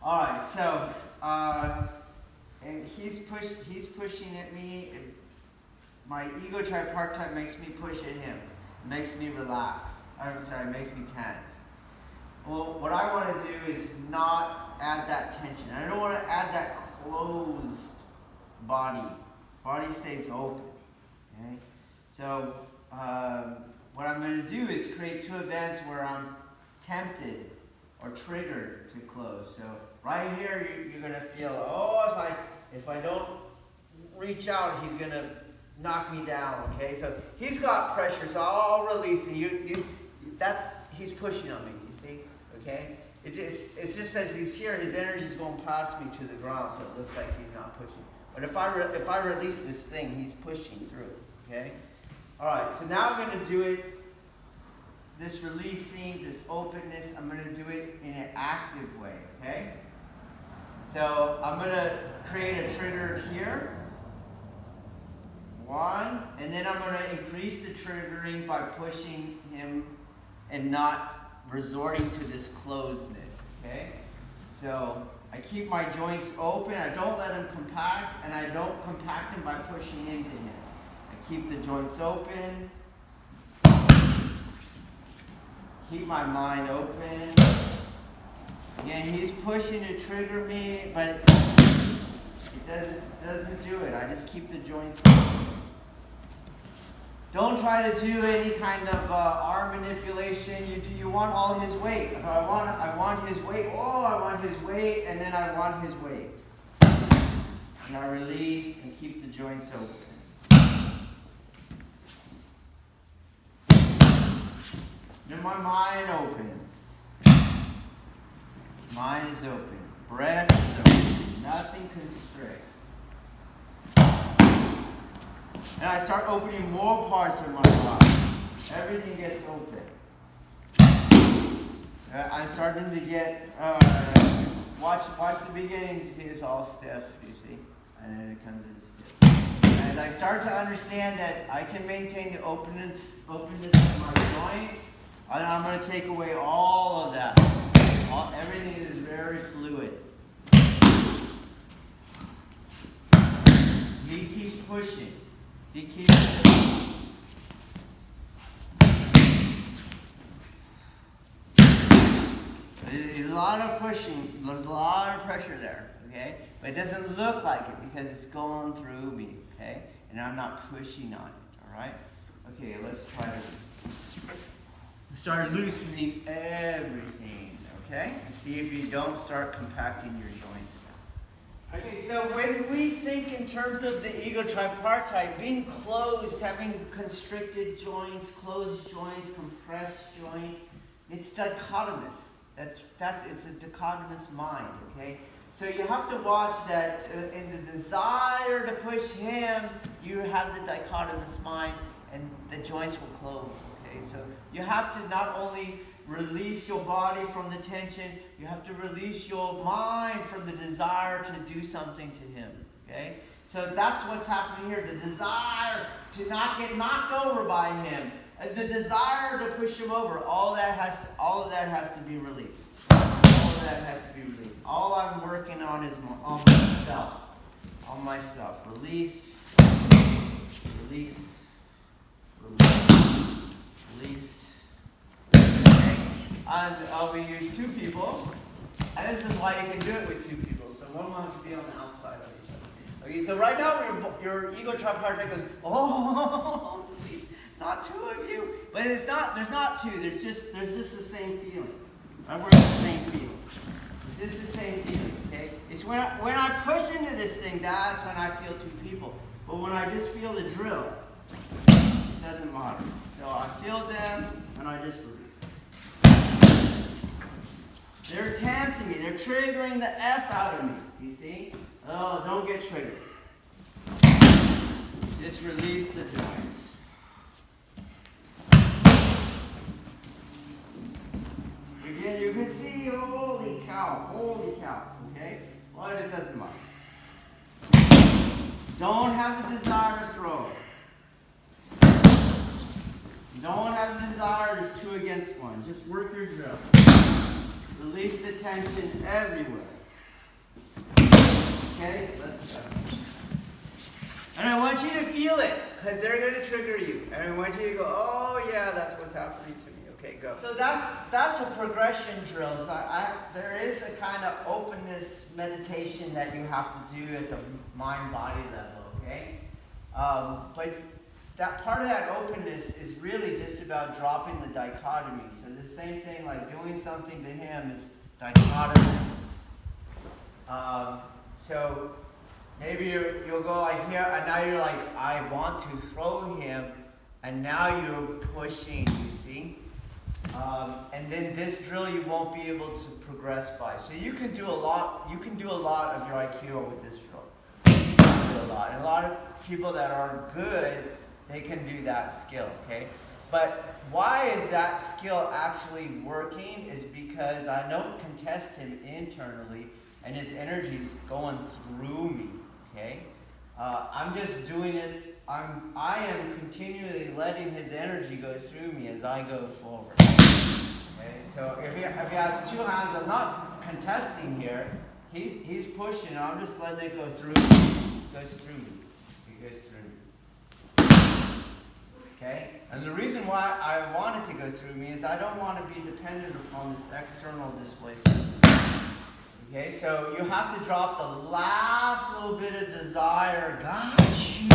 All right, so and he's pushing at me. And my ego tripartite makes me push at him. It makes me relax. I'm sorry, it makes me tense. Well, what I want to do is not add that tension. I don't want to add that closed body. Body stays open. Okay? So what I'm going to do is create two events where I'm tempted or triggered to close. So right here, you're going to feel, oh, if I don't reach out, he's going to knock me down. Okay, so he's got pressure, so I'll release it. He's pushing on me. You see? Okay, it's just as he's here, his energy is going past me to the ground, so it looks like he's not pushing. But if I release this thing, he's pushing through. Okay. All right. So now I'm going to do it. This releasing, this openness, I'm going to do it in an active way. Okay. So I'm going to create a trigger here. One, and then I'm going to increase the triggering by pushing him and not resorting to this closedness. Okay. So I keep my joints open. I don't let him compact, and I don't compact him by pushing into him. I keep the joints open. Keep my mind open. Again, he's pushing to trigger me, but it doesn't do it. I just keep the joints open. Don't try to do any kind of arm manipulation. You want all his weight. If I want his weight. Oh, I want his weight, and then I want his weight. And I release and keep the joints open. Then my mind opens. Mind is open. Breath is open. Nothing constricts. And I start opening more parts of my body. Everything gets open. I'm starting to get, watch the beginning to see it's all stiff, you see? And then it comes in stiff. As I start to understand that I can maintain the openness of my joints, I'm going to take away all of that. Everything is very fluid. He keeps pushing. He keeps pushing. There's a lot of pushing. There's a lot of pressure there. Okay? But it doesn't look like it because it's going through me. Okay? And I'm not pushing on it. Alright? Okay, let's try to start loosening everything. Okay? And see if you don't start compacting your joints. Okay, so when we think in terms of the ego tripartite, being closed, having constricted joints, closed joints, compressed joints, it's dichotomous. It's a dichotomous mind, okay? So you have to watch that in the desire to push him, you have the dichotomous mind and the joints will close, okay? So you have to not only release your body from the tension, you have to release your mind from the desire to do something to him, okay? So that's what's happening here, the desire to not get knocked over by him, the desire to push him over, all of that has to be released. All of that has to be released. All I'm working on is on myself. On myself. Release, release, release, release. Okay? And we use two people. And this is why you can do it with two people. So one will have to be on the outside of each other. Okay, so right now your ego tripartite goes, oh, please, not two of you. But it's not. There's not two. There's just the same feeling. Right? We're in the same feeling. It's just the same feeling. Okay. It's when I push into this thing, that's when I feel two people. But when I just feel the drill, it doesn't matter. So I feel them and I just release. They're tempting me. They're triggering the F out of me. You see? Oh, don't get triggered. Just release the joints. Again, you can see, holy cow, okay? But it doesn't matter. Don't have the desire to throw. Don't have the desire, it's two against one. Just work your drill. Release the tension everywhere. Okay, let's go. And I want you to feel it, because they're going to trigger you. And I want you to go, oh yeah, that's what's happening to me. Okay, go. So that's a progression drill. So there is a kind of openness meditation that you have to do at the mind-body level, okay? But that part of that openness is really just about dropping the dichotomy. So the same thing, like doing something to him is dichotomous. So maybe you'll go like here, and now you're like, I want to throw him, and now you're pushing, you see? And then this drill you won't be able to progress by. So you can do a lot of your Aikido with this drill. You can do a lot. And a lot of people that are good, they can do that skill, okay? But why is that skill actually working is because I don't contest him internally, and his energy is going through me, okay? I'm just doing it, I am continually letting his energy go through me as I go forward. Okay? So if he has two hands, I'm not contesting here. He's pushing, I'm just letting it go through me. It goes through me. It goes through me. Okay? And the reason why I want it to go through me is I don't want to be dependent upon this external displacement. Okay, so you have to drop the last little bit of desire. Got you.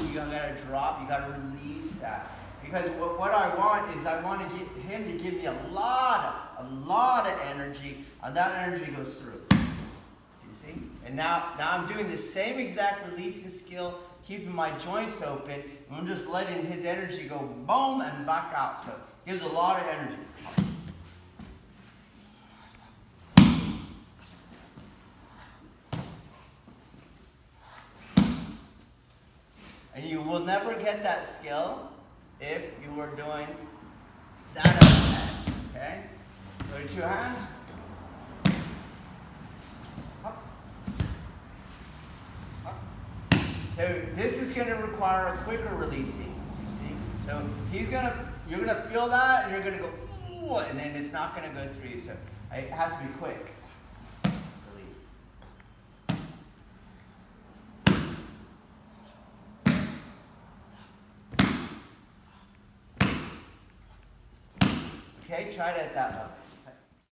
You gotta drop, you gotta release that. Because what I want is I want to get him to give me a lot of energy, and that energy goes through. You see? And now I'm doing the same exact releasing skill, keeping my joints open, and I'm just letting his energy go boom and back out. So it gives a lot of energy. And you will never get that skill if you were doing that up, okay? Go to 2 hands. Up. Up. So this is going to require a quicker releasing, you see? So you're going to feel that, and you're going to go, ooh, and then it's not going to go through you. So it has to be quick. Okay, try it at that level.